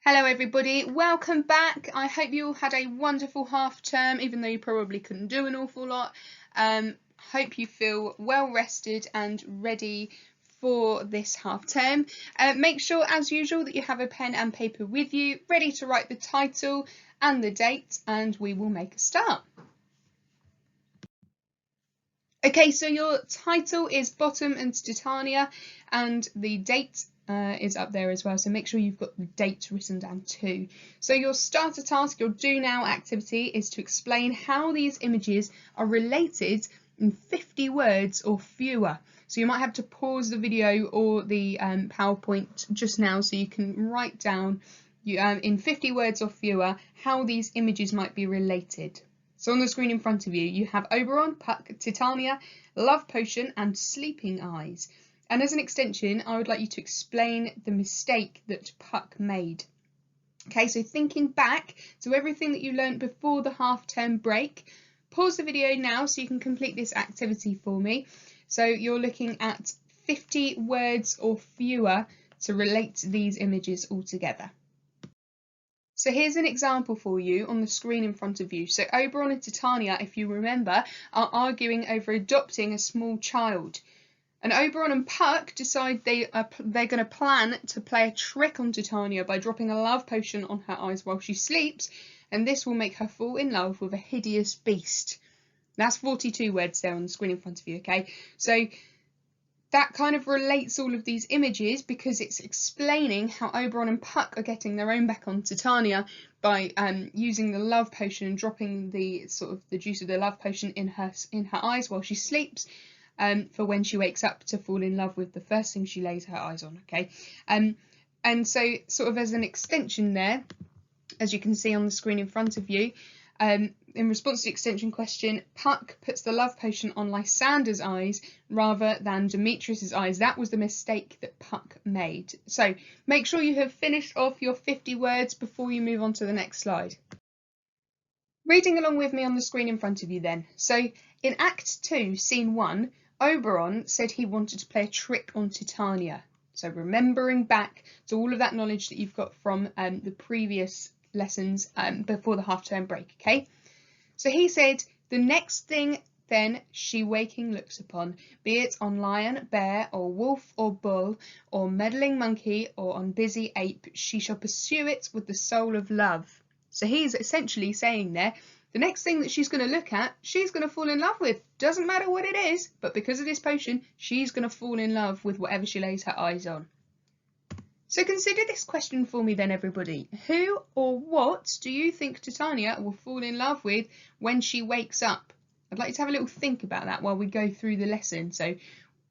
Hello everybody, welcome back. I hope you all had a wonderful half term, even though you probably couldn't do an awful lot. Hope you feel well rested and ready for this half term. Make sure, as usual, that you have a pen and paper with you, ready to write the title and the date, and we will make a start. Okay, so your title is Bottom and Titania, and the date is up there as well, so make sure you've got the date written down too. So your starter task, your do now activity, is to explain how these images are related in 50 words or fewer. So you might have to pause the video or the PowerPoint just now so you can write down in 50 words or fewer how these images might be related. So on the screen in front of you, you have Oberon, Puck, Titania, Love Potion and Sleeping Eyes. And as an extension, I would like you to explain the mistake that Puck made. Okay, so thinking back to everything that you learned before the half-term break, pause the video now so you can complete this activity for me. So you're looking at 50 words or fewer to relate these images all together. So here's an example for you on the screen in front of you. So Oberon and Titania, if you remember, are arguing over adopting a small child. And Oberon and Puck decide they're going to plan to play a trick on Titania by dropping a love potion on her eyes while she sleeps, and this will make her fall in love with a hideous beast. That's 42 words there on the screen in front of you, okay? So that kind of relates all of these images because it's explaining how Oberon and Puck are getting their own back on Titania by using the love potion and dropping the juice of the love potion in her eyes while she sleeps, for when she wakes up to fall in love with the first thing she lays her eyes on. Okay, and so sort of as an extension there, as you can see on the screen in front of you, in response to the extension question, Puck puts the love potion on Lysander's eyes rather than Demetrius's eyes. That was the mistake that Puck made. So make sure you have finished off your 50 words before you move on to the next slide. Reading along with me on the screen in front of you then. So in Act 2, Scene 1, Oberon said he wanted to play a trick on Titania. So remembering back to all of that knowledge that you've got from the previous lessons before the half-term break, okay? So he said, the next thing then she waking looks upon, be it on lion, bear, or wolf, or bull, or meddling monkey, or on busy ape, she shall pursue it with the soul of love. So he's essentially saying there, the next thing that she's going to look at, she's going to fall in love with. Doesn't matter what it is, but because of this potion, she's going to fall in love with whatever she lays her eyes on. So consider this question for me then, everybody. Who or what do you think Titania will fall in love with when she wakes up? I'd like you to have a little think about that while we go through the lesson. So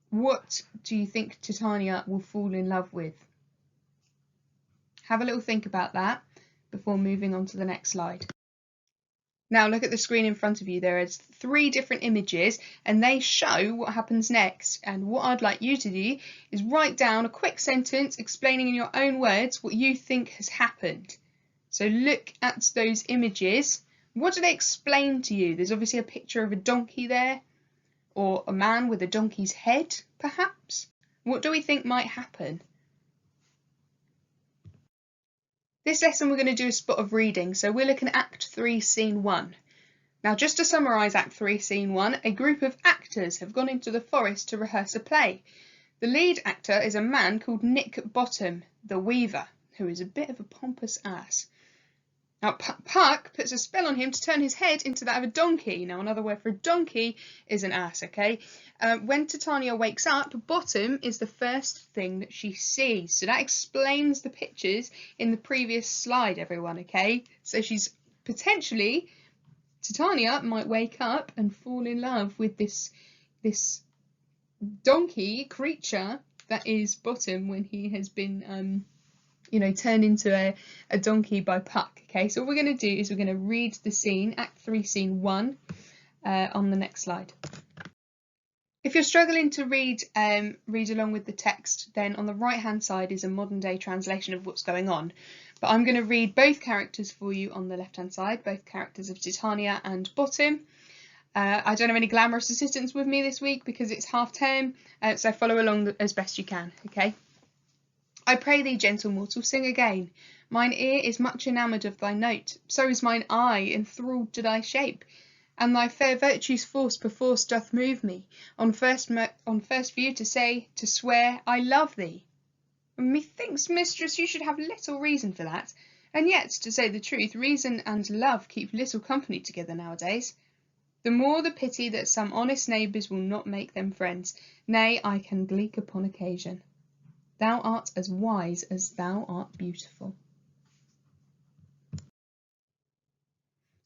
what do you think Titania will fall in love with? Have a little think about that before moving on to the next slide. Now look at the screen in front of you. There is 3 different images and they show what happens next. And what I'd like you to do is write down a quick sentence explaining in your own words what you think has happened. So look at those images. What do they explain to you? There's obviously a picture of a donkey there, or a man with a donkey's head, perhaps. What do we think might happen? This lesson we're going to do a spot of reading, so we're looking at Act 3, Scene 1. Now just to summarise Act 3, Scene 1, a group of actors have gone into the forest to rehearse a play. The lead actor is a man called Nick Bottom, the weaver, who is a bit of a pompous ass. Now Puck puts a spell on him to turn his head into that of a donkey. Now another word for a donkey is an ass, okay? When Titania wakes up, Bottom is the first thing that she sees. So that explains the pictures in the previous slide, everyone, okay? So she's potentially, Titania might wake up and fall in love with this donkey creature that is Bottom when he has been turned into a donkey by Puck. Okay, so what we're going to do is we're going to read the scene, Act 3, Scene 1, on the next slide. If you're struggling to read along with the text, then on the right-hand side is a modern-day translation of what's going on. But I'm going to read both characters for you on the left-hand side, both characters of Titania and Bottom. I don't have any glamorous assistants with me this week because it's half-term, so follow along as best you can, okay? I pray thee, gentle mortal, sing again. Mine ear is much enamoured of thy note, so is mine eye enthralled to thy shape, and thy fair virtue's force perforce doth move me, on first view to say, to swear, I love thee. Methinks, mistress, you should have little reason for that, and yet, to say the truth, reason and love keep little company together nowadays. The more the pity that some honest neighbours will not make them friends, nay, I can gleek upon occasion. Thou art as wise as thou art beautiful.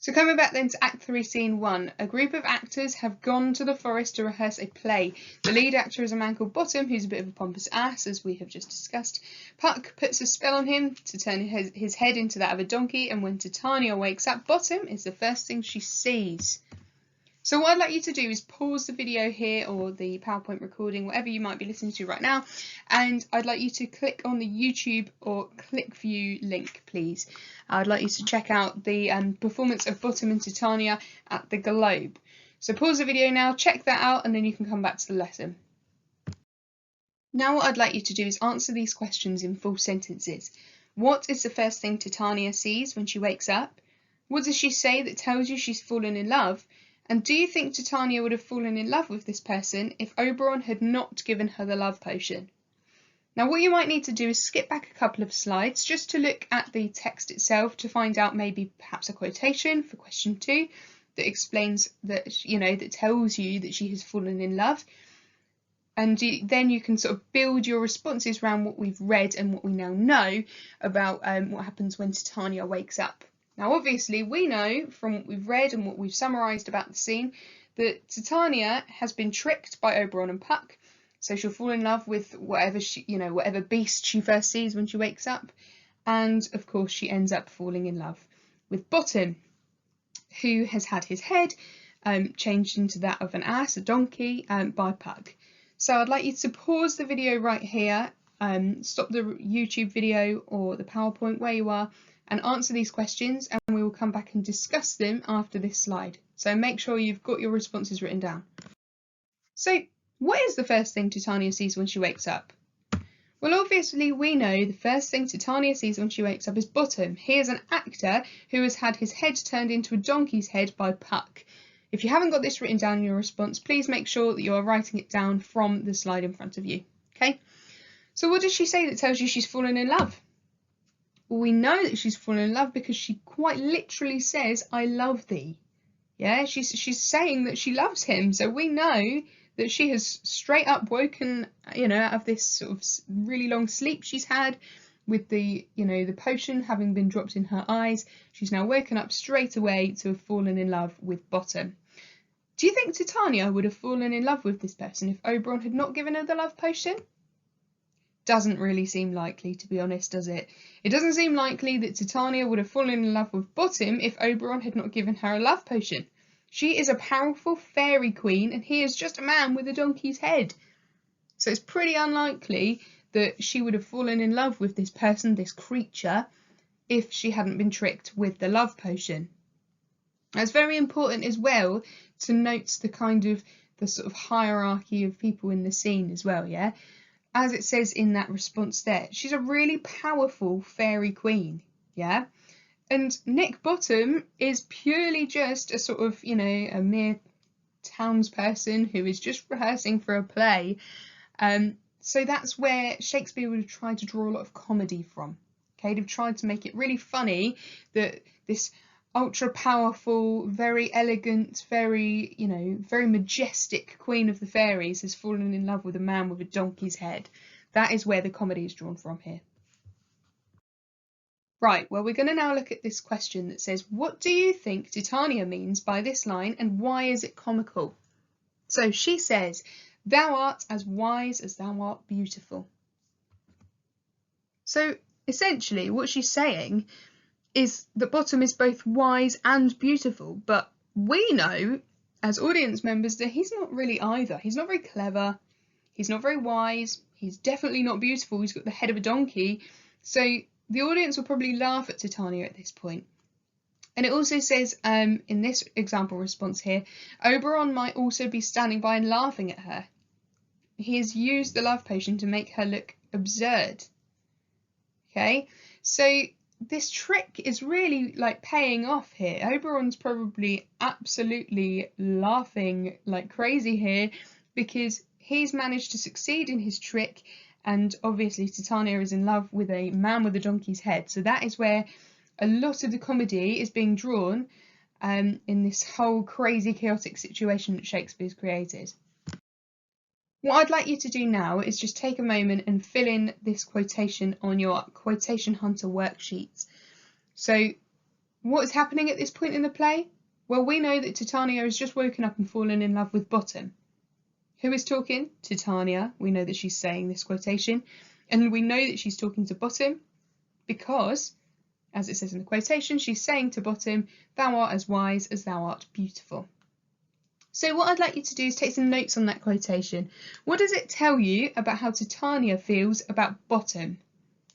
So coming back then to Act 3, Scene 1, a group of actors have gone to the forest to rehearse a play. The lead actor is a man called Bottom, who's a bit of a pompous ass, as we have just discussed. Puck puts a spell on him to turn his head into that of a donkey, and when Titania wakes up, Bottom is the first thing she sees. So what I'd like you to do is pause the video here, or the PowerPoint recording, whatever you might be listening to right now, and I'd like you to click on the YouTube or ClickView link, please. I'd like you to check out the performance of Bottom and Titania at the Globe. So pause the video now, check that out, and then you can come back to the lesson. Now what I'd like you to do is answer these questions in full sentences. What is the first thing Titania sees when she wakes up? What does she say that tells you she's fallen in love? And do you think Titania would have fallen in love with this person if Oberon had not given her the love potion? Now what you might need to do is skip back a couple of slides just to look at the text itself to find out maybe perhaps a quotation for question 2 that explains that, that tells you that she has fallen in love. And then you can sort of build your responses around what we've read and what we now know about what happens when Titania wakes up. Now, obviously, we know from what we've read and what we've summarised about the scene that Titania has been tricked by Oberon and Puck, so she'll fall in love with whatever beast she first sees when she wakes up, and of course she ends up falling in love with Bottom, who has had his head changed into that of an ass, a donkey, by Puck. So I'd like you to pause the video right here, stop the YouTube video or the PowerPoint where you are, and answer these questions, and we will come back and discuss them after this slide. So make sure you've got your responses written down. So what is the first thing Titania sees when she wakes up? Well, obviously we know the first thing Titania sees when she wakes up is Bottom. He is an actor who has had his head turned into a donkey's head by Puck. If you haven't got this written down in your response, please make sure that you are writing it down from the slide in front of you. Okay? So what does she say that tells you she's fallen in love? Well, we know that she's fallen in love because she quite literally says, I love thee. Yeah, she's saying that she loves him. So we know that she has straight up woken, out of this sort of really long sleep she's had with the potion having been dropped in her eyes. She's now woken up straight away to have fallen in love with Bottom. Do you think Titania would have fallen in love with this person if Oberon had not given her the love potion? Doesn't really seem likely, to be honest, does it? It doesn't seem likely that Titania would have fallen in love with Bottom if Oberon had not given her a love potion. She is a powerful fairy queen, and he is just a man with a donkey's head. So it's pretty unlikely that she would have fallen in love with this person, this creature, if she hadn't been tricked with the love potion. It's very important as well to note the sort of hierarchy of people in the scene as well, yeah? As it says in that response there, she's a really powerful fairy queen, yeah? And Nick Bottom is purely just a sort of, a mere townsperson who is just rehearsing for a play. So that's where Shakespeare would have tried to draw a lot of comedy from. Okay, they've tried to make it really funny that this ultra powerful, very elegant, very majestic queen of the fairies has fallen in love with a man with a donkey's head. That is where the comedy is drawn from here. Right, well, we're going to now look at this question that says, what do you think Titania means by this line, and why is it comical? So she says, thou art as wise as thou art beautiful. So essentially what she's saying is that Bottom is both wise and beautiful, but we know as audience members that he's not really either. He's not very clever, he's not very wise, he's definitely not beautiful, he's got the head of a donkey. So the audience will probably laugh at Titania at this point. And it also says in this example response here, Oberon might also be standing by and laughing at her. He has used the love potion to make her look absurd. Okay, so this trick is really like paying off here. Oberon's probably absolutely laughing like crazy here because he's managed to succeed in his trick, and obviously Titania is in love with a man with a donkey's head. So that is where a lot of the comedy is being drawn in this whole crazy chaotic situation that Shakespeare's created. What I'd like you to do now is just take a moment and fill in this quotation on your Quotation Hunter worksheet. So what is happening at this point in the play? Well, we know that Titania has just woken up and fallen in love with Bottom. Who is talking? Titania. We know that she's saying this quotation, and we know that she's talking to Bottom because, as it says in the quotation, she's saying to Bottom, "Thou art as wise as thou art beautiful." So what I'd like you to do is take some notes on that quotation. What does it tell you about how Titania feels about Bottom?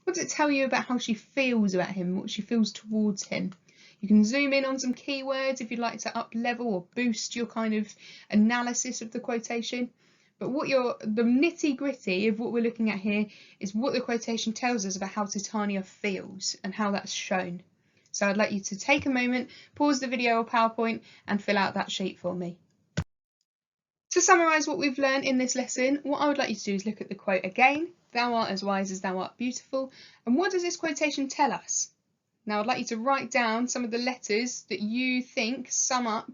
What does it tell you about how she feels about him, what she feels towards him? You can zoom in on some keywords if you'd like to up level or boost your kind of analysis of the quotation. But the nitty gritty of what we're looking at here is what the quotation tells us about how Titania feels and how that's shown. So I'd like you to take a moment, pause the video or PowerPoint and fill out that sheet for me. To summarise what we've learned in this lesson, what I would like you to do is look at the quote again. Thou art as wise as thou art beautiful. And what does this quotation tell us? Now I'd like you to write down some of the letters that you think sum up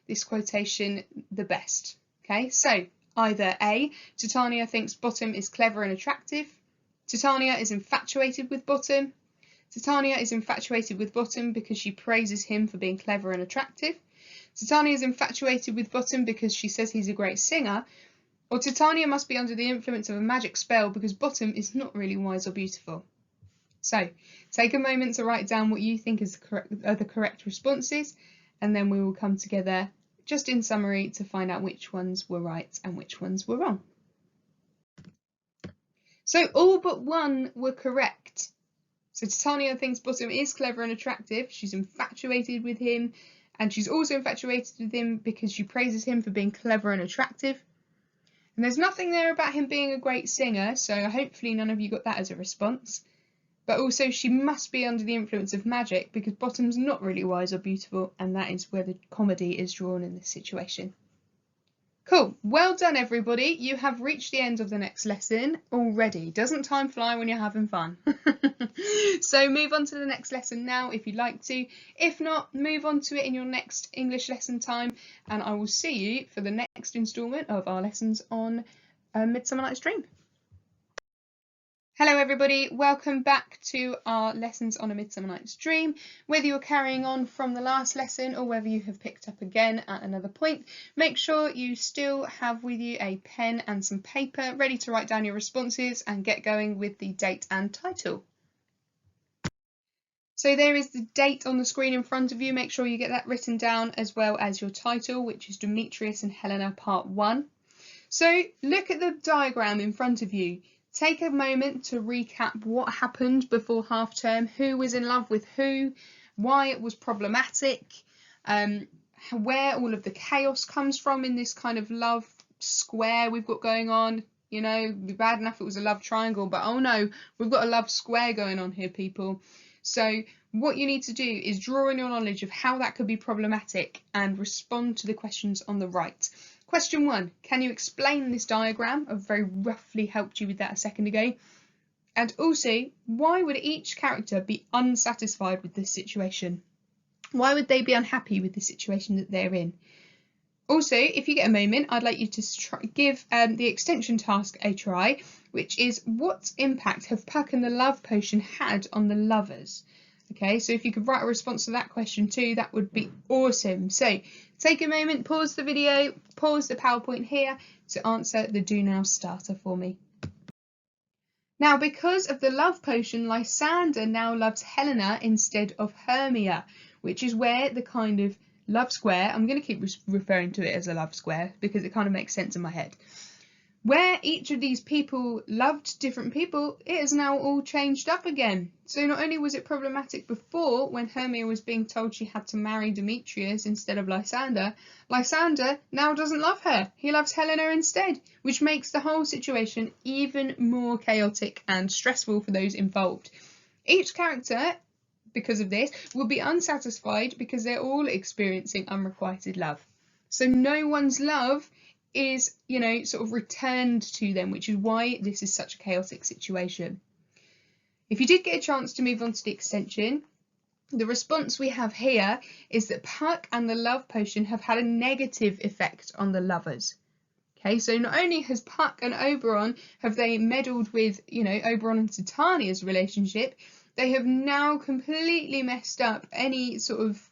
this quotation the best. Okay, so either A, Titania thinks Bottom is clever and attractive. Titania is infatuated with Bottom. Titania is infatuated with Bottom because she praises him for being clever and attractive. Titania is infatuated with Bottom because she says he's a great singer, or Titania must be under the influence of a magic spell because Bottom is not really wise or beautiful. So take a moment to write down what you think are the correct responses, and then we will come together just in summary to find out which ones were right and which ones were wrong. So all but one were correct. So Titania thinks Bottom is clever and attractive. She's infatuated with him. And she's also infatuated with him because she praises him for being clever and attractive. And there's nothing there about him being a great singer, so hopefully none of you got that as a response. But also she must be under the influence of magic because Bottom's not really wise or beautiful, and that is where the comedy is drawn in this situation. Cool, well done everybody. You have reached the end of the next lesson already. Doesn't time fly when you're having fun? So move on to the next lesson now if you'd like to. If not, move on to it in your next English lesson time, and I will see you for the next instalment of our lessons on Midsummer Night's Dream. Hello everybody, welcome back to our lessons on A Midsummer Night's Dream. Whether you're carrying on from the last lesson or whether you have picked up again at another point, make sure you still have with you a pen and some paper ready to write down your responses and get going with the date and title. So there is the date on the screen in front of you. Make sure you get that written down, as well as your title, which is Demetrius and Helena Part 1. So look at the diagram in front of you. Take a moment to recap what happened before half term, who was in love with who, why it was problematic, where all of the chaos comes from in this kind of love square we've got going on. You know, it'd be bad enough if it was a love triangle, but oh no, we've got a love square going on here, people. So what you need to do is draw on your knowledge of how that could be problematic and respond to the questions on the right. Question 1, can you explain this diagram? I've very roughly helped you with that a second ago. And also, why would each character be unsatisfied with this situation? Why would they be unhappy with the situation that they're in? Also, if you get a moment, I'd like you to give the extension task a try, which is what impact have Puck and the love potion had on the lovers? Okay, so if you could write a response to that question too, that would be awesome. So take a moment, pause the video, pause the PowerPoint here to answer the Do Now starter for me. Now, because of the love potion, Lysander now loves Helena instead of Hermia, which is where the kind of love square, I'm going to keep referring to it as a love square because it kind of makes sense in my head. Where each of these people loved different people, it has now all changed up again. So not only was it problematic before when Hermia was being told she had to marry Demetrius instead of Lysander, Lysander now doesn't love her. He loves Helena instead, which makes the whole situation even more chaotic and stressful for those involved. Each character, because of this, will be unsatisfied because they're all experiencing unrequited love. So no one's love is, sort of returned to them, which is why this is such a chaotic situation. If you did get a chance to move on to the extension, the response we have here is that Puck and the love potion have had a negative effect on the lovers. Okay, so not only has Puck and Oberon, have they meddled with, Oberon and Titania's relationship, they have now completely messed up any sort of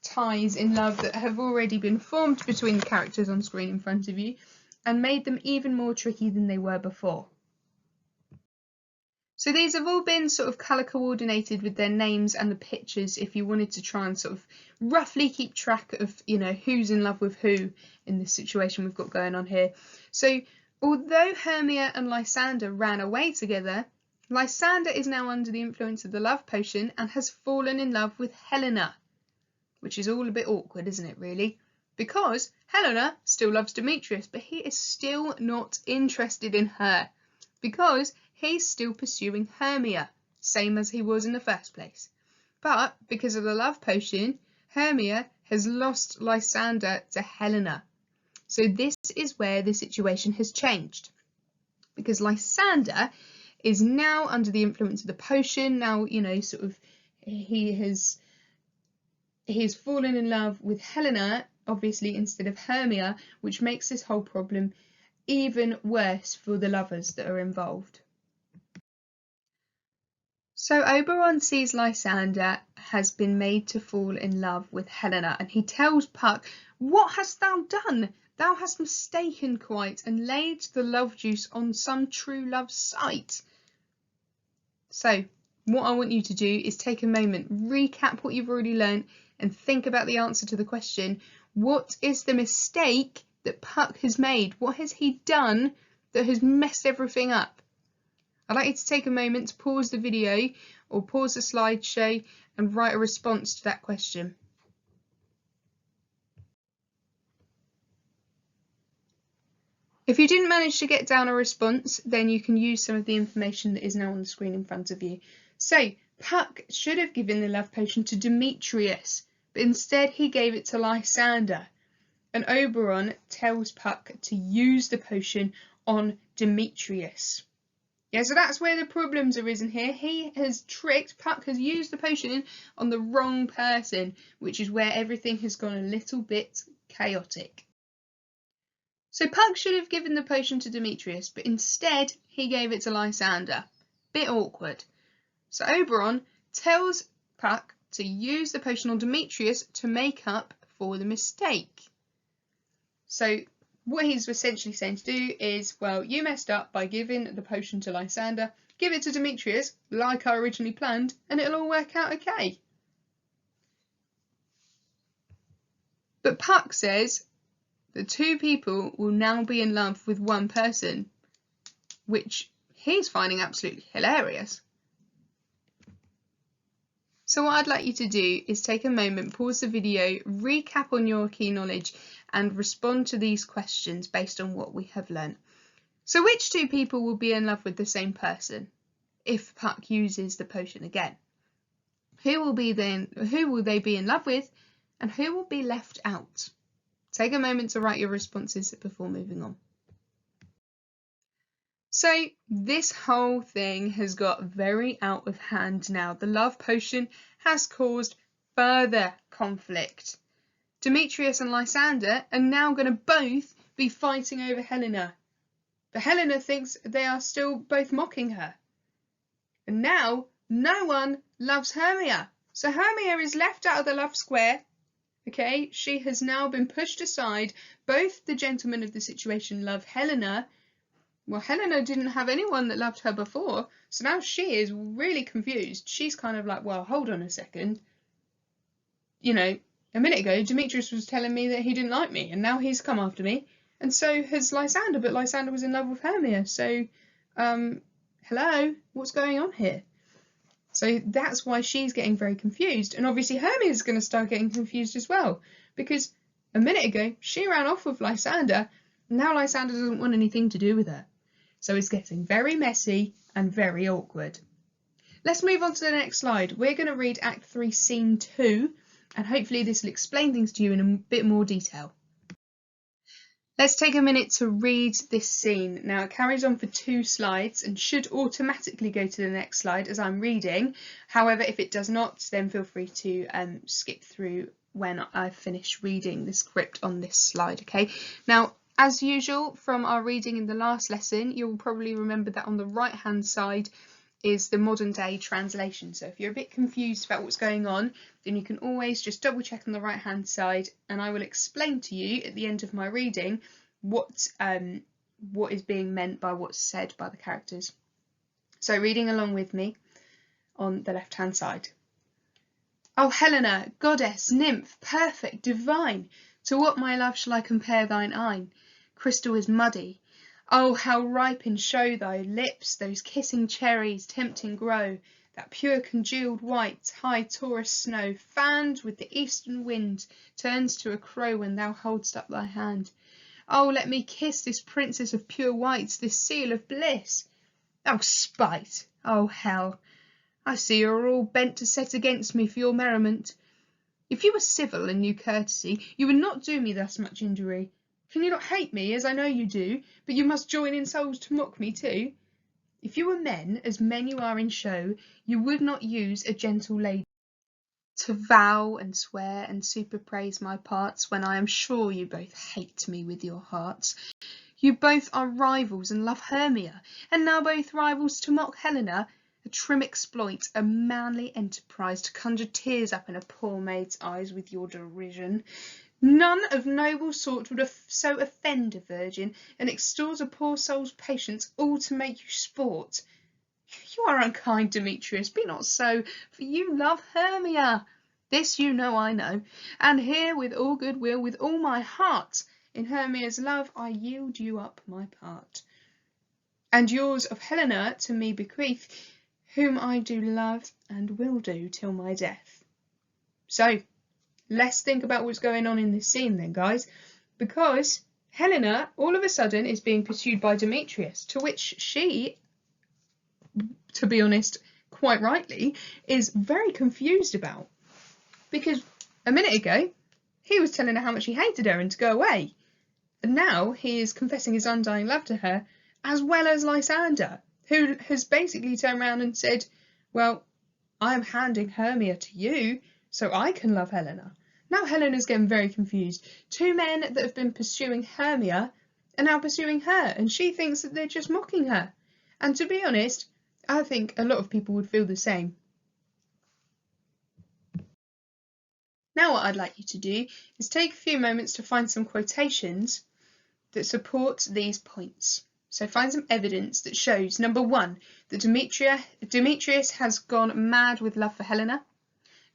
ties in love that have already been formed between the characters on screen in front of you, and made them even more tricky than they were before. So these have all been sort of colour coordinated with their names and the pictures if you wanted to try and sort of roughly keep track of, who's in love with who in this situation we've got going on here. So although Hermia and Lysander ran away together, Lysander is now under the influence of the love potion and has fallen in love with Helena, which is all a bit awkward, isn't it, really? Because Helena still loves Demetrius, but he is still not interested in her, because he's still pursuing Hermia, same as he was in the first place. But because of the love potion, Hermia has lost Lysander to Helena. So this is where the situation has changed, because Lysander is now under the influence of the potion. Now, he's fallen in love with Helena, obviously, instead of Hermia, which makes this whole problem even worse for the lovers that are involved. So Oberon sees Lysander has been made to fall in love with Helena, and he tells Puck, "What hast thou done? Thou hast mistaken quite, and laid the love juice on some true love's sight." So what I want you to do is take a moment, recap what you've already learned, and think about the answer to the question, what is the mistake that Puck has made? What has he done that has messed everything up? I'd like you to take a moment to pause the video or pause the slideshow and write a response to that question. If you didn't manage to get down a response, then you can use some of the information that is now on the screen in front of you. So Puck should have given the love potion to Demetrius, but instead he gave it to Lysander. And Oberon tells Puck to use the potion on Demetrius. Yeah, so that's where the problem's arisen here. He has tricked, Puck has used the potion on the wrong person, which is where everything has gone a little bit chaotic. So Puck should have given the potion to Demetrius, but instead he gave it to Lysander. Bit awkward. So Oberon tells Puck to use the potion on Demetrius to make up for the mistake. So what he's essentially saying to do is, well, you messed up by giving the potion to Lysander, give it to Demetrius like I originally planned, and it'll all work out okay. But Puck says the two people will now be in love with one person, which he's finding absolutely hilarious. So what I'd like you to do is take a moment, pause the video, recap on your key knowledge and respond to these questions based on what we have learnt. So which two people will be in love with the same person if Puck uses the potion again? Who will they be in love with, and who will be left out? Take a moment to write your responses before moving on. So this whole thing has got very out of hand now. The love potion has caused further conflict. Demetrius and Lysander are now going to both be fighting over Helena. But Helena thinks they are still both mocking her. And now no one loves Hermia. So Hermia is left out of the love square. Okay, she has now been pushed aside. Both the gentlemen of the situation love Helena. Well, Helena didn't have anyone that loved her before, so now she is really confused. She's kind of like, well, hold on a second. A minute ago, Demetrius was telling me that he didn't like me, and now he's come after me. And so has Lysander, but Lysander was in love with Hermia. So, hello, what's going on here? So that's why she's getting very confused. And obviously Hermia's going to start getting confused as well, because a minute ago, she ran off with Lysander, and now Lysander doesn't want anything to do with her. So it's getting very messy and very awkward. let's move on to the next slide. We're going to read Act 3, Scene 2, and hopefully this will explain things to you in a bit more detail. Let's take a minute to read this scene. Now it carries on for 2 slides and should automatically go to the next slide as I'm reading. However, if it does not, then feel free to skip through when I finish reading the script on this slide, okay? Now, as usual from our reading in the last lesson, you'll probably remember that on the right-hand side is the modern day translation. So if you're a bit confused about what's going on, then you can always just double check on the right hand side, and I will explain to you at the end of my reading what is being meant by what's said by the characters. So reading along with me on the left hand side. O Helena, goddess, nymph, perfect, divine, to what, my love, shall I compare thine eyne? Crystal is muddy. Oh, how ripe in show thy lips, those kissing cherries tempting grow, that pure congealed white, high Taurus snow, fanned with the eastern wind, turns to a crow when thou hold'st up thy hand. Oh, let me kiss this princess of pure whites, this seal of bliss. Oh, spite! Oh, hell! I see you are all bent to set against me for your merriment. If you were civil and knew courtesy, you would not do me thus much injury. Can you not hate me, as I know you do, but you must join in souls to mock me too? If you were men, as men you are in show, you would not use a gentle lady to vow and swear and superpraise my parts, when I am sure you both hate me with your hearts. You both are rivals and love Hermia, and now both rivals to mock Helena, a trim exploit, a manly enterprise, to conjure tears up in a poor maid's eyes with your derision. None of noble sort would so offend a virgin, and extort a poor soul's patience, all to make you sport. You are unkind, Demetrius, be not so, for you love Hermia. This you know I know, and here with all good will, with all my heart, in Hermia's love I yield you up my part. And yours of Helena to me bequeath, whom I do love and will do till my death. So, let's think about what's going on in this scene then, guys, because Helena all of a sudden is being pursued by Demetrius, to which she, to be honest, quite rightly, is very confused about. Because a minute ago, he was telling her how much he hated her and to go away. And now he is confessing his undying love to her, as well as Lysander, who has basically turned around and said, well, I am handing Hermia to you, so I can love Helena. Now Helena's getting very confused. 2 men that have been pursuing Hermia are now pursuing her, and she thinks that they're just mocking her. And to be honest, I think a lot of people would feel the same. Now what I'd like you to do is take a few moments to find some quotations that support these points. So find some evidence that shows, number 1, that Demetrius has gone mad with love for Helena.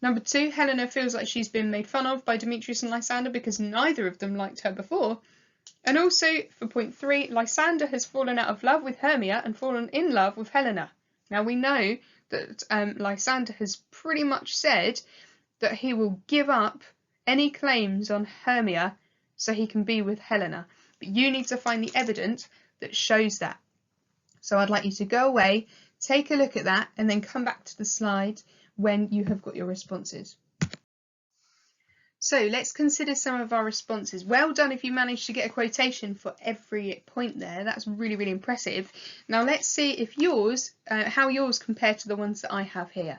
Number 2, Helena feels like she's been made fun of by Demetrius and Lysander because neither of them liked her before. And also, for point 3, Lysander has fallen out of love with Hermia and fallen in love with Helena. Now we know that Lysander has pretty much said that he will give up any claims on Hermia so he can be with Helena. But you need to find the evidence that shows that. So I'd like you to go away, take a look at that, and then come back to the slide when you have got your responses. So let's consider some of our responses. Well done if you managed to get a quotation for every point there. That's really, really impressive. Now let's see if yours, how yours compare to the ones that I have here.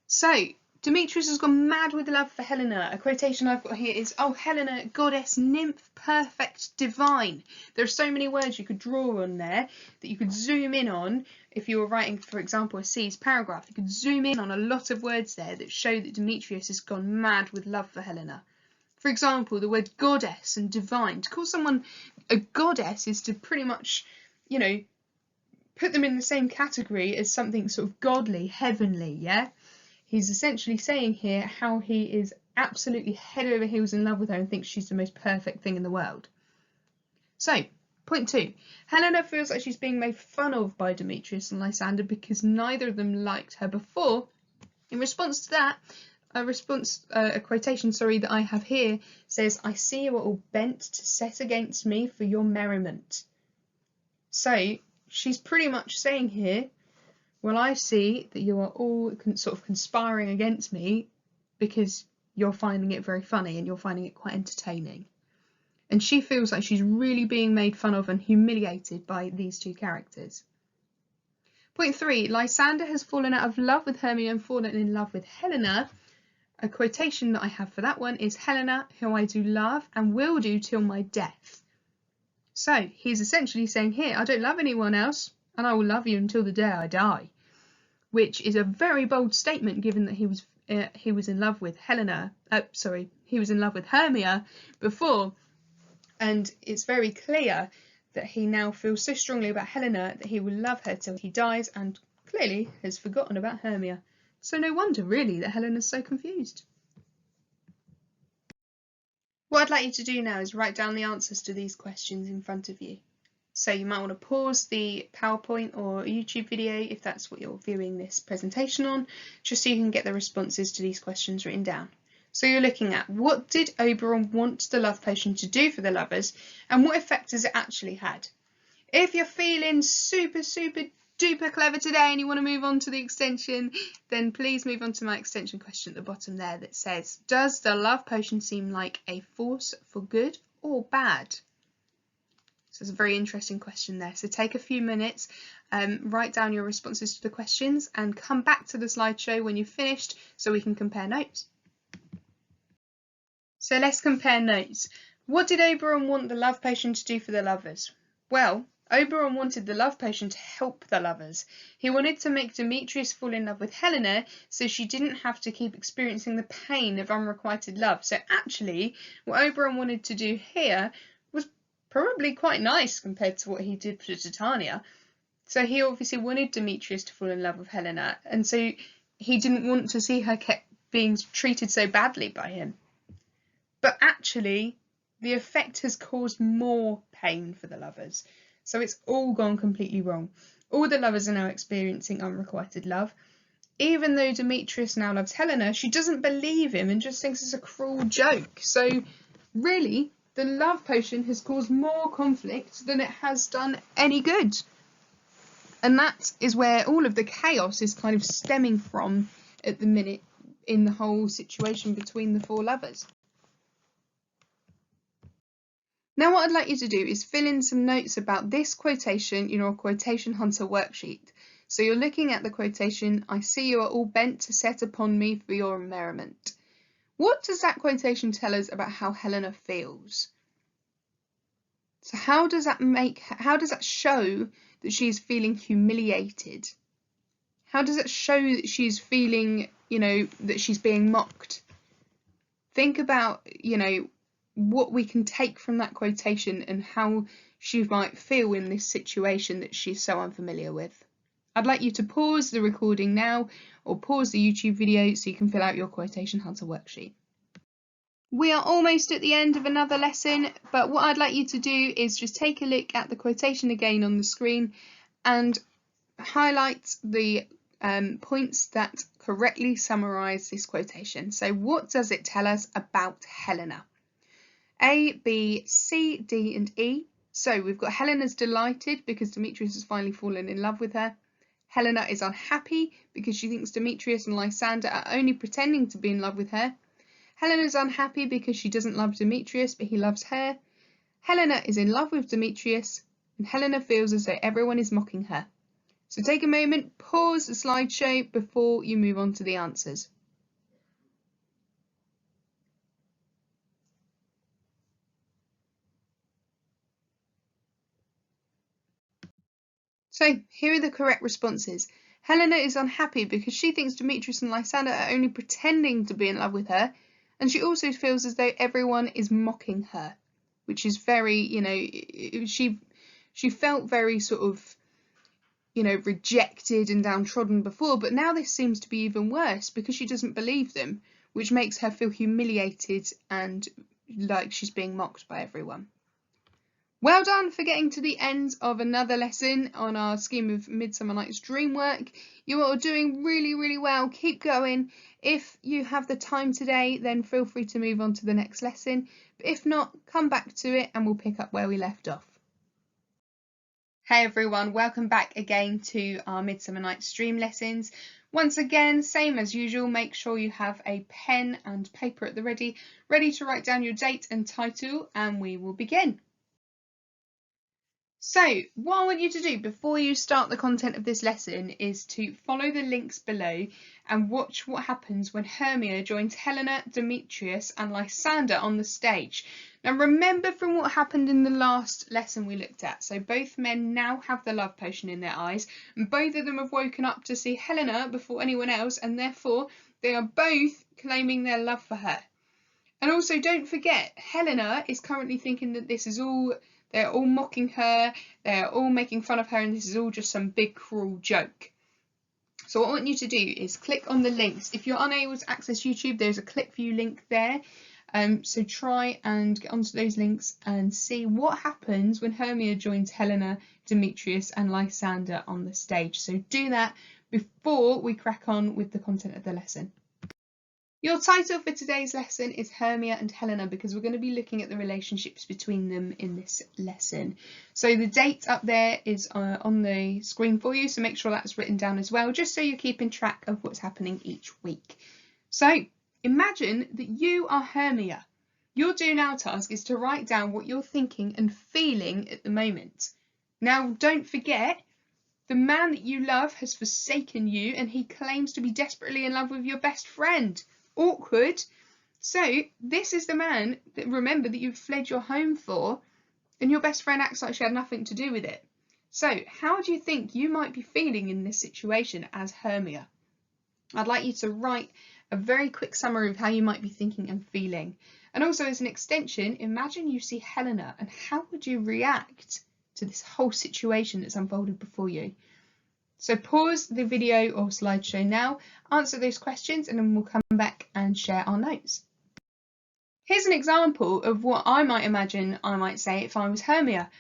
So Demetrius has gone mad with love for Helena. A quotation I've got here is, oh, Helena, goddess, nymph, perfect, divine. There are so many words you could draw on there that you could zoom in on. If you were writing, for example, a C's paragraph, you could zoom in on a lot of words there that show that Demetrius has gone mad with love for Helena. For example, the word goddess and divine. To call someone a goddess is to pretty much, you know, put them in the same category as something sort of godly, heavenly, yeah? He's essentially saying here how he is absolutely head over heels in love with her and thinks she's the most perfect thing in the world. So, point 2. Helena feels like she's being made fun of by Demetrius and Lysander because neither of them liked her before. In response to that, a quotation that I have here says, I see you are all bent to set against me for your merriment. So, she's pretty much saying here, Well, I see that you are all sort of conspiring against me because you're finding it very funny and you're finding it quite entertaining. And she feels like she's really being made fun of and humiliated by these two characters. Point 3, Lysander has fallen out of love with Hermia and fallen in love with Helena. A quotation that I have for that one is, Helena, who I do love and will do till my death. So he's essentially saying here, I don't love anyone else and I will love you until the day I die, which is a very bold statement given that he was in love with he was in love with Hermia before, and it's very clear that he now feels so strongly about Helena that he will love her till he dies, and clearly has forgotten about Hermia. So no wonder really that Helena's so confused. What I'd like you to do now is write down the answers to these questions in front of you. So you might want to pause the PowerPoint or YouTube video if that's what you're viewing this presentation on, just so you can get the responses to these questions written down. So you're looking at, what did Oberon want the love potion to do for the lovers, and what effect has it actually had? If you're feeling super duper clever today and you want to move on to the extension, then please move on to my extension question at the bottom there that says, does the love potion seem like a force for good or bad? So it's a very interesting question there. So take a few minutes, write down your responses to the questions and come back to the slideshow when you've finished so we can compare notes. So let's compare notes. What did Oberon want the love potion to do for the lovers? Well, Oberon wanted the love potion to help the lovers. He wanted to make Demetrius fall in love with Helena so she didn't have to keep experiencing the pain of unrequited love. So actually, what Oberon wanted to do here was probably quite nice compared to what he did for Titania. So he obviously wanted Demetrius to fall in love with Helena, and so he didn't want to see her kept being treated so badly by him. But actually, the effect has caused more pain for the lovers. So it's all gone completely wrong. All the lovers are now experiencing unrequited love. Even though Demetrius now loves Helena, she doesn't believe him and just thinks it's a cruel joke. So really, the love potion has caused more conflict than it has done any good. And that is where all of the chaos is kind of stemming from at the minute in the whole situation between the four lovers. Now what I'd like you to do is fill in some notes about this quotation in your Quotation Hunter worksheet. So you're looking at the quotation, I see you are all bent to set upon me for your merriment. What does that quotation tell us about how Helena feels? So how does that show that she's feeling humiliated? How does it show that she's feeling, that she's being mocked? Think about, what we can take from that quotation and how she might feel in this situation that she's so unfamiliar with. I'd like you to pause the recording now or pause the YouTube video so you can fill out your Quotation Hunter worksheet. We are almost at the end of another lesson, but what I'd like you to do is just take a look at the quotation again on the screen and highlight the points that correctly summarise this quotation. So what does it tell us about Helena? A, B, C, D and E. So we've got Helena's delighted because Demetrius has finally fallen in love with her. Helena is unhappy because she thinks Demetrius and Lysander are only pretending to be in love with her. Helena's unhappy because she doesn't love Demetrius but he loves her. Helena is in love with Demetrius and Helena feels as though everyone is mocking her. So take a moment, pause the slideshow before you move on to the answers. So here are the correct responses. Helena is unhappy because she thinks Demetrius and Lysander are only pretending to be in love with her, and she also feels as though everyone is mocking her, which is very, she felt very sort of, rejected and downtrodden before, but now this seems to be even worse because she doesn't believe them, which makes her feel humiliated and like she's being mocked by everyone. Well done for getting to the end of another lesson on our scheme of Midsummer Night's Dream work. You are doing really well. Keep going. If you have the time today, then feel free to move on to the next lesson. But if not, come back to it and we'll pick up where we left off. Hey everyone, welcome back again to our Midsummer Night's Dream lessons. Once again, same as usual, make sure you have a pen and paper at the ready to write down your date and title, and we will begin. So, what I want you to do before you start the content of this lesson is to follow the links below and watch what happens when Hermia joins Helena, Demetrius and Lysander on the stage. Now remember from what happened in the last lesson we looked at, so both men now have the love potion in their eyes and both of them have woken up to see Helena before anyone else, and therefore they are both claiming their love for her. And also don't forget, Helena is currently thinking that they're all mocking her, they're all making fun of her, and this is all just some big cruel joke. So what I want you to do is click on the links. If you're unable to access YouTube, there's a click view link there. So try and get onto those links and see what happens when Hermia joins Helena, Demetrius and Lysander on the stage. So do that before we crack on with the content of the lesson. Your title for today's lesson is Hermia and Helena, because we're going to be looking at the relationships between them in this lesson. So the date up there is on the screen for you, so make sure that's written down as well, just so you're keeping track of what's happening each week. So imagine that you are Hermia. Your do now task is to write down what you're thinking and feeling at the moment. Now don't forget, the man that you love has forsaken you and he claims to be desperately in love with your best friend. Awkward. So this is the man that, remember, that you've fled your home for, and your best friend acts like she had nothing to do with it. So how do you think you might be feeling in this situation as Hermia? I'd like you to write a very quick summary of how you might be thinking and feeling. And also, as an extension, imagine you see Helena, and how would you react to this whole situation that's unfolded before you? So pause the video or slideshow now, answer those questions, and then we'll come back and share our notes. Here's an example of what I might imagine I might say if I was Hermia.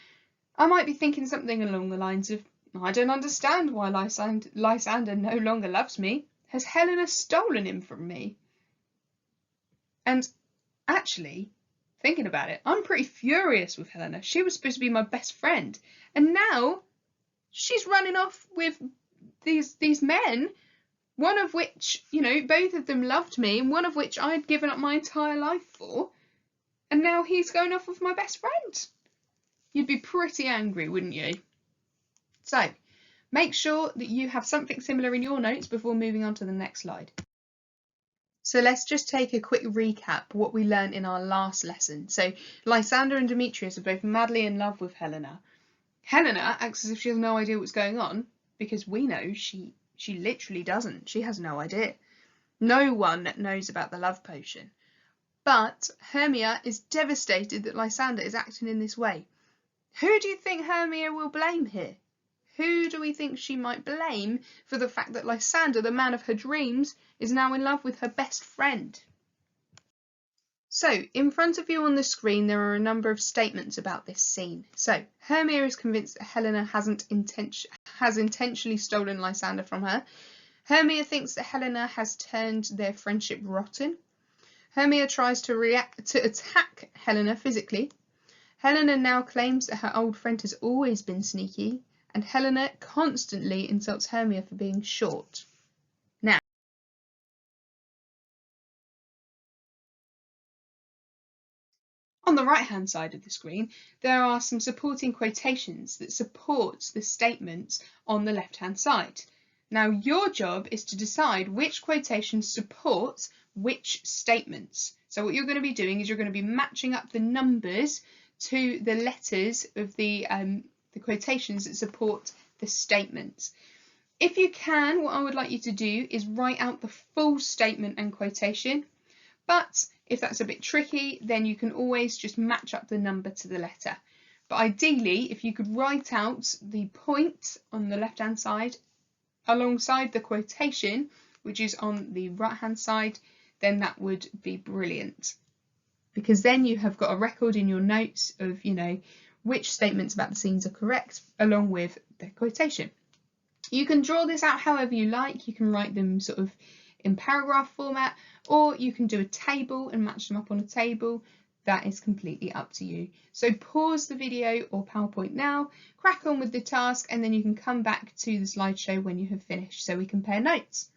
I might be thinking something along the lines of, I don't understand why Lysander no longer loves me. Has Helena stolen him from me? And actually, thinking about it, I'm pretty furious with Helena. She was supposed to be my best friend, and now she's running off with these men, one of which, both of them loved me, and one of which I'd given up my entire life for, and now he's going off with my best friend. You'd be pretty angry, wouldn't you? So make sure that you have something similar in your notes before moving on to the next slide. So let's just take a quick recap what we learned in our last lesson. So Lysander and Demetrius are both madly in love with Helena. Helena acts as if she has no idea what's going on, because we know she literally doesn't. She has no idea. No one knows about the love potion. But Hermia is devastated that Lysander is acting in this way. Who do you think Hermia will blame here? Who do we think she might blame for the fact that Lysander, the man of her dreams, is now in love with her best friend? So, in front of you on the screen, there are a number of statements about this scene. So, Hermia is convinced that Helena has intentionally stolen Lysander from her. Hermia thinks that Helena has turned their friendship rotten. Hermia tries to attack Helena physically. Helena now claims that her old friend has always been sneaky, and Helena constantly insults Hermia for being short. Now, on the right-hand side of the screen, there are some supporting quotations that support the statements on the left-hand side. Now, your job is to decide which quotations support which statements. So what you're going to be doing is you're going to be matching up the numbers to the letters of the quotations that support the statements. If you can, what I would like you to do is write out the full statement and quotation, but if that's a bit tricky, then you can always just match up the number to the letter. But ideally, if you could write out the point on the left-hand side alongside the quotation, which is on the right-hand side, then that would be brilliant. Because then you have got a record in your notes of, which statements about the scenes are correct, along with the quotation. You can draw this out however you like. You can write them sort of in paragraph format, or you can do a table and match them up on a table. that is completely up to you. So pause the video or PowerPoint now, crack on with the task, and then you can come back to the slideshow when you have finished so we compare notes.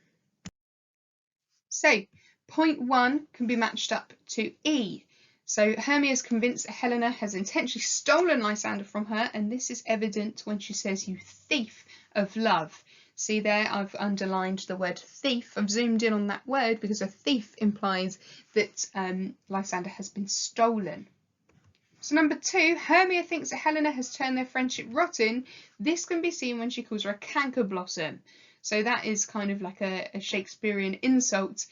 So point 1 can be matched up to E. So Hermia is convinced that Helena has intentionally stolen Lysander from her, and this is evident when she says, "You thief of love." See there, I've underlined the word thief. I've zoomed in on that word because a thief implies that Lysander has been stolen. So number 2, Hermia thinks that Helena has turned their friendship rotten. This can be seen when she calls her a canker blossom. So that is kind of like a Shakespearean insult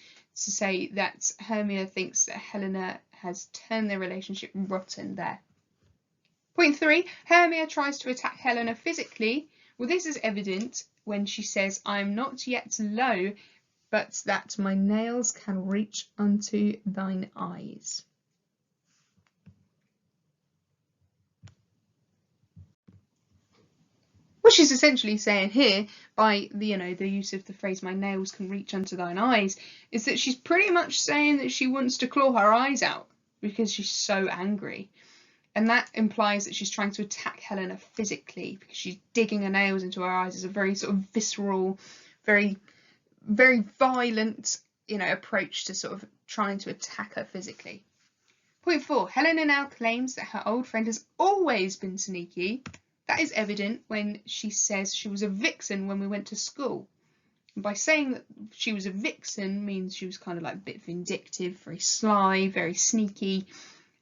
to say that Hermia thinks that Helena has turned their relationship rotten there. Point 3, Hermia tries to attack Helena physically. Well, this is evident when she says, "I am not yet low, but that my nails can reach unto thine eyes." What she's essentially saying here by the use of the phrase "my nails can reach unto thine eyes" is that she's pretty much saying that she wants to claw her eyes out because she's so angry. And that implies that she's trying to attack Helena physically because she's digging her nails into her eyes. It's a very sort of visceral, very, very violent, approach to sort of trying to attack her physically. Point 4, Helena now claims that her old friend has always been sneaky. That is evident when she says she was a vixen when we went to school. And by saying that she was a vixen means she was kind of like a bit vindictive, very sly, very sneaky.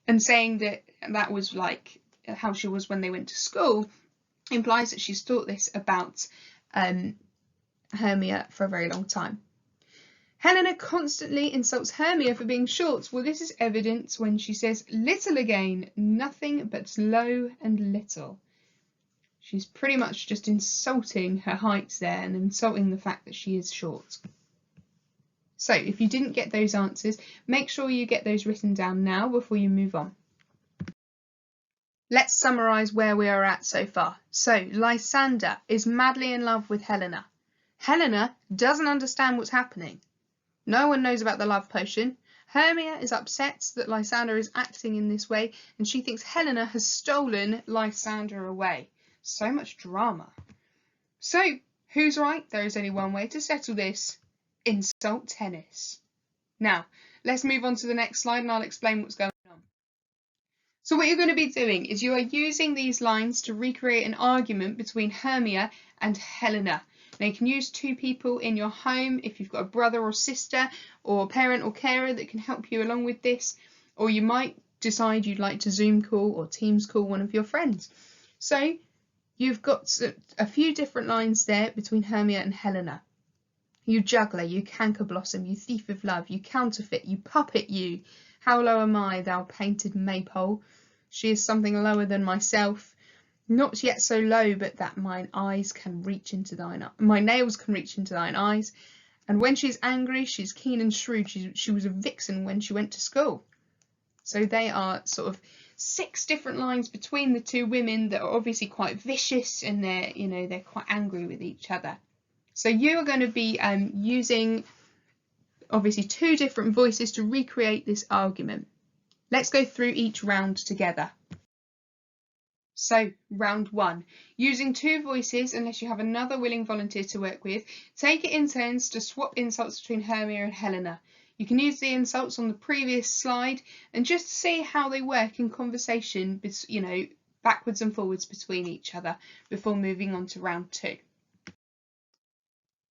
And saying that that was like how she was when they went to school implies that she's thought this about Hermia for a very long time. Helena constantly insults Hermia for being short. Well, this is evident when she says "little again, nothing but low and little." She's pretty much just insulting her height there and insulting the fact that she is short. So if you didn't get those answers, make sure you get those written down now before you move on. Let's summarise where we are at so far. So Lysander is madly in love with Helena. Helena doesn't understand what's happening. No one knows about the love potion. Hermia is upset that Lysander is acting in this way, and she thinks Helena has stolen Lysander away. So much drama. So who's right? There is only one way to settle this. Insult tennis. Now, let's move on to the next slide and I'll explain what's going on. So what you're going to be doing is you are using these lines to recreate an argument between Hermia and Helena. Now you can use 2 people in your home if you've got a brother or sister or parent or carer that can help you along with this, or you might decide you'd like to Zoom call or Teams call one of your friends. So you've got a few different lines there between Hermia and Helena. You juggler, you canker blossom, you thief of love, you counterfeit, you puppet, you. How low am I, thou painted maypole? She is something lower than myself. Not yet so low, but that mine eyes can reach into thine my nails can reach into thine eyes. And when she's angry, she's keen and shrewd. She was a vixen when she went to school. So they are sort of 6 different lines between the 2 women that are obviously quite vicious, and they're quite angry with each other. So you are going to be using obviously 2 different voices to recreate this argument. Let's go through each round together. So round 1, using 2 voices unless you have another willing volunteer to work with, take it in turns to swap insults between Hermia and Helena. You can use the insults on the previous slide and just see how they work in conversation, backwards and forwards between each other before moving on to round 2.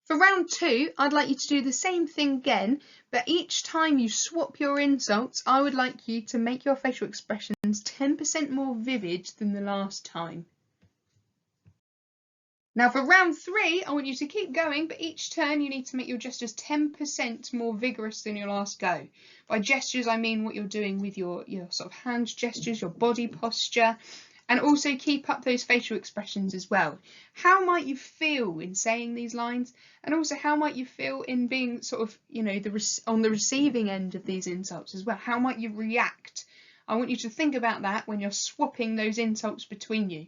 For round 2, I'd like you to do the same thing again, but each time you swap your insults, I would like you to make your facial expressions 10% more vivid than the last time. Now for round 3, I want you to keep going, but each turn you need to make your gestures 10% more vigorous than your last go. By gestures, I mean what you're doing with your sort of hand gestures, your body posture, and also keep up those facial expressions as well. How might you feel in saying these lines? And also how might you feel in being sort of, on the receiving end of these insults as well? How might you react? I want you to think about that when you're swapping those insults between you.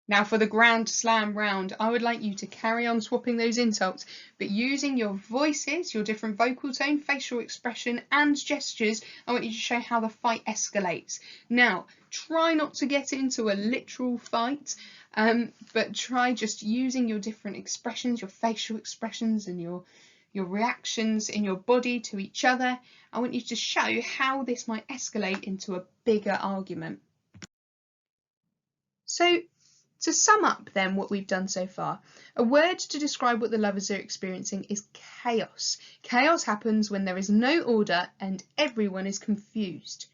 Now for the grand slam round, I would like you to carry on swapping those insults, but using your voices, your different vocal tone, facial expression and gestures. I want you to show how the fight escalates. Now, try not to get into a literal fight, but try just using your different expressions, your facial expressions and your reactions in your body to each other. I want you to show how this might escalate into a bigger argument. So, to sum up then what we've done so far, a word to describe what the lovers are experiencing is chaos. Chaos happens when there is no order and everyone is confused.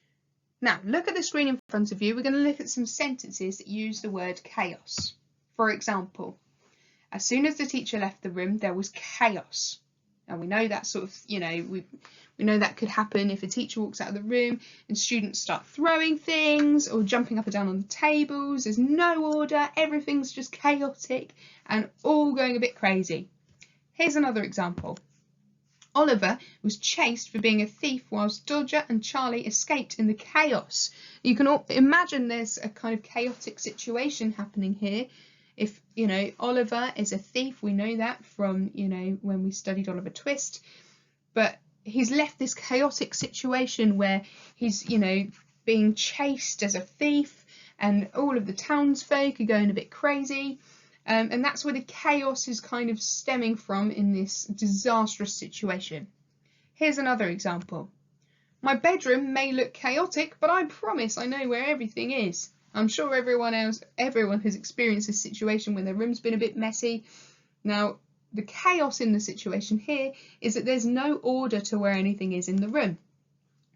Now look at the screen in front of you. We're going to look at some sentences that use the word chaos. For example, as soon as the teacher left the room, there was chaos. And we know that sort of, we know that could happen if a teacher walks out of the room and students start throwing things or jumping up and down on the tables. There's no order, everything's just chaotic and all going a bit crazy. Here's another example. Oliver was chased for being a thief whilst Dodger and Charlie escaped in the chaos. You can imagine there's a kind of chaotic situation happening here. If, Oliver is a thief, we know that from, when we studied Oliver Twist, but he's left this chaotic situation where he's, being chased as a thief and all of the townsfolk are going a bit crazy. And that's where the chaos is kind of stemming from in this disastrous situation. Here's another example. My bedroom may look chaotic, but I promise I know where everything is. I'm sure everyone has experienced this situation when their room's been a bit messy. Now, the chaos in the situation here is that there's no order to where anything is in the room.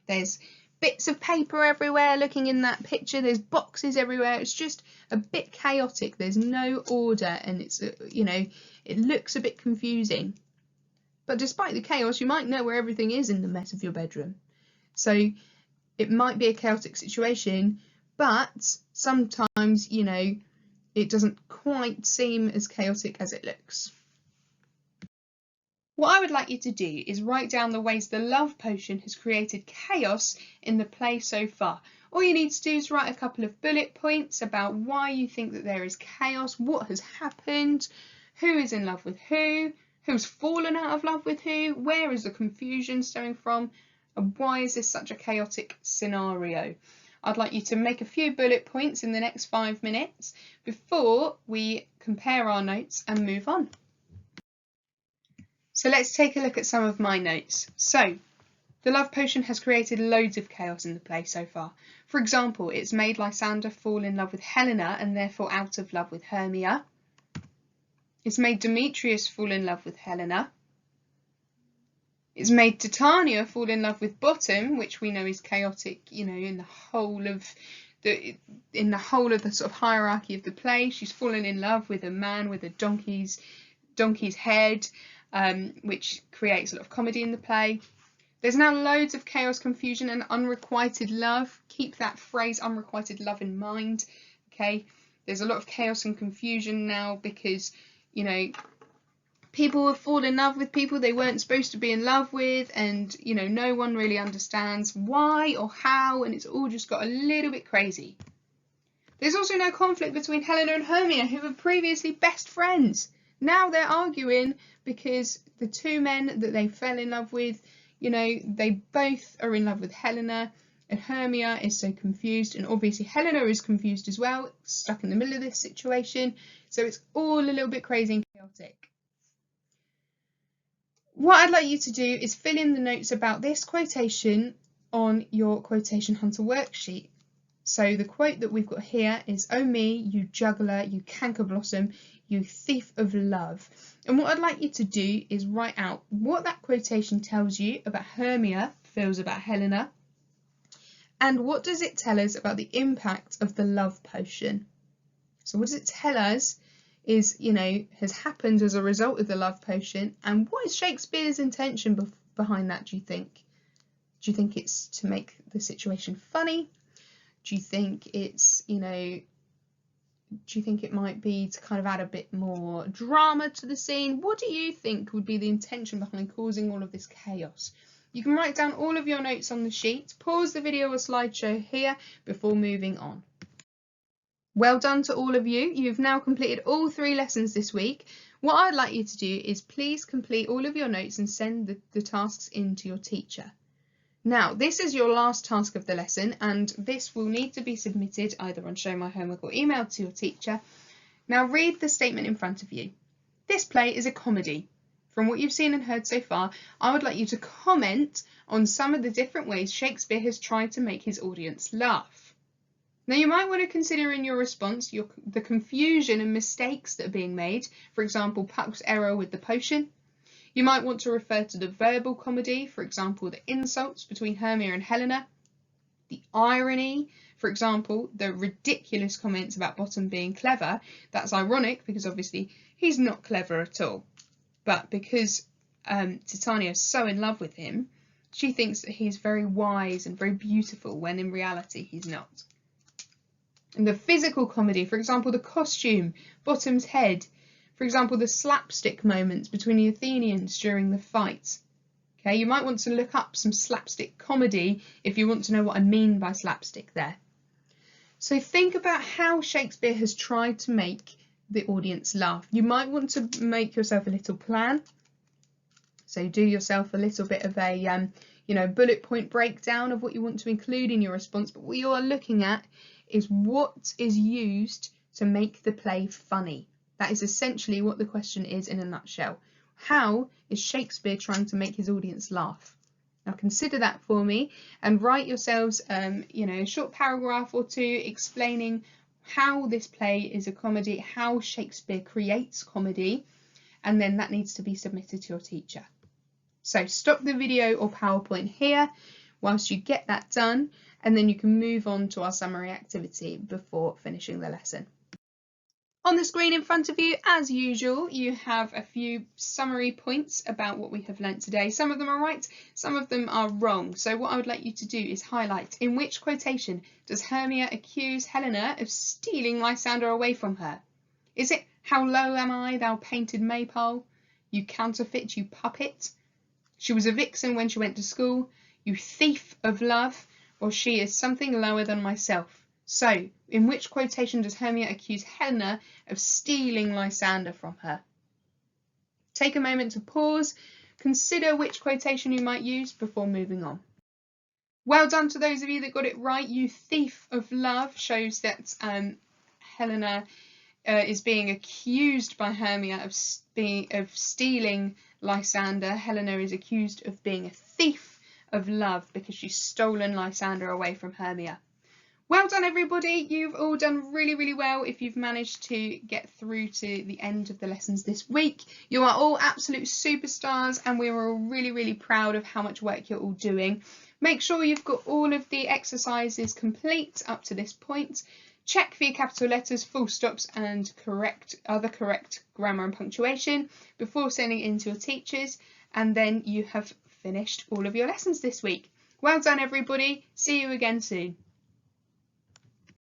There's bits of paper everywhere looking in that picture. There's boxes everywhere. It's just a bit chaotic. There's no order and it's, it looks a bit confusing. But despite the chaos, you might know where everything is in the mess of your bedroom. So it might be a chaotic situation, but sometimes, it doesn't quite seem as chaotic as it looks. What I would like you to do is write down the ways the love potion has created chaos in the play so far. All you need to do is write a couple of bullet points about why you think that there is chaos, what has happened, who is in love with who's fallen out of love with who, where is the confusion stemming from, and why is this such a chaotic scenario. I'd like you to make a few bullet points in the next 5 minutes before we compare our notes and move on. So let's take a look at some of my notes. So, the love potion has created loads of chaos in the play so far. For example, it's made Lysander fall in love with Helena and therefore out of love with Hermia. It's made Demetrius fall in love with Helena. It's made Titania fall in love with Bottom, which we know is chaotic, in the whole of the sort of hierarchy of the play. She's fallen in love with a man with a donkey's head, which creates a lot of comedy in the play. There's now loads of chaos, confusion and unrequited love. Keep that phrase unrequited love in mind. Okay, there's a lot of chaos and confusion now because, people have fallen in love with people they weren't supposed to be in love with, and no one really understands why or how, and it's all just got a little bit crazy. There's also no conflict between Helena and Hermia, who were previously best friends. Now they're arguing because the two men that they fell in love with, they both are in love with Helena, and Hermia is so confused, and obviously Helena is confused as well, stuck in the middle of this situation, so it's all a little bit crazy and chaotic. What I'd like you to do is fill in the notes about this quotation on your Quotation Hunter worksheet. So the quote that we've got here is, "Oh me, you juggler, you canker blossom, you thief of love." And what I'd like you to do is write out what that quotation tells you about Hermia feels about Helena, and what does it tell us about the impact of the love potion. So what does it tell us is, has happened as a result of the love potion, and what is Shakespeare's intention behind that, do you think? Do you think it's to make the situation funny? Do you think it's, do you think it might be to kind of add a bit more drama to the scene? What do you think would be the intention behind causing all of this chaos? You can write down all of your notes on the sheet, pause the video or slideshow here before moving on. Well done to all of you. You've now completed all 3 lessons this week. What I'd like you to do is please complete all of your notes and send the tasks in to your teacher. Now, this is your last task of the lesson, and this will need to be submitted either on Show My Homework or emailed to your teacher. Now, read the statement in front of you. This play is a comedy. From what you've seen and heard so far, I would like you to comment on some of the different ways Shakespeare has tried to make his audience laugh. Now, you might want to consider in your response the confusion and mistakes that are being made, for example, Puck's error with the potion. You might want to refer to the verbal comedy, for example, the insults between Hermia and Helena, the irony, for example, the ridiculous comments about Bottom being clever. That's ironic because obviously he's not clever at all. But because Titania is so in love with him, she thinks that he's very wise and very beautiful when in reality he's not. And the physical comedy, for example, the costume, Bottom's head, for example, the slapstick moments between the Athenians during the fight. Okay, you might want to look up some slapstick comedy if you want to know what I mean by slapstick there. So think about how Shakespeare has tried to make the audience laugh. You might want to make yourself a little plan. So do yourself a little bit of a bullet point breakdown of what you want to include in your response. But what you are looking at is what is used to make the play funny. That is essentially what the question is in a nutshell. How is Shakespeare trying to make his audience laugh? Now consider that for me and write yourselves a short paragraph or 2 explaining how this play is a comedy, how Shakespeare creates comedy, and then that needs to be submitted to your teacher. So stop the video or PowerPoint here whilst you get that done, and then you can move on to our summary activity before finishing the lesson. On the screen in front of you, as usual, you have a few summary points about what we have learnt today. Some of them are right, some of them are wrong. So what I would like you to do is highlight in which quotation does Hermia accuse Helena of stealing Lysander away from her? Is it, "How low am I, thou painted maypole? You counterfeit, you puppet. She was a vixen when she went to school. You thief of love. Or she is something lower than myself." So, in which quotation does Hermia accuse Helena of stealing Lysander from her? Take a moment to pause, consider which quotation you might use before moving on. Well done to those of you that got it right. You thief of love shows that Helena is being accused by Hermia of stealing Lysander. Helena is accused of being a thief of love because she's stolen Lysander away from Hermia. Well done everybody, you've all done really, really well if you've managed to get through to the end of the lessons this week. You are all absolute superstars and we're all really, really proud of how much work you're all doing. Make sure you've got all of the exercises complete up to this point. Check for your capital letters, full stops and other correct grammar and punctuation before sending it in to your teachers, and then you have finished all of your lessons this week. Well done everybody, see you again soon.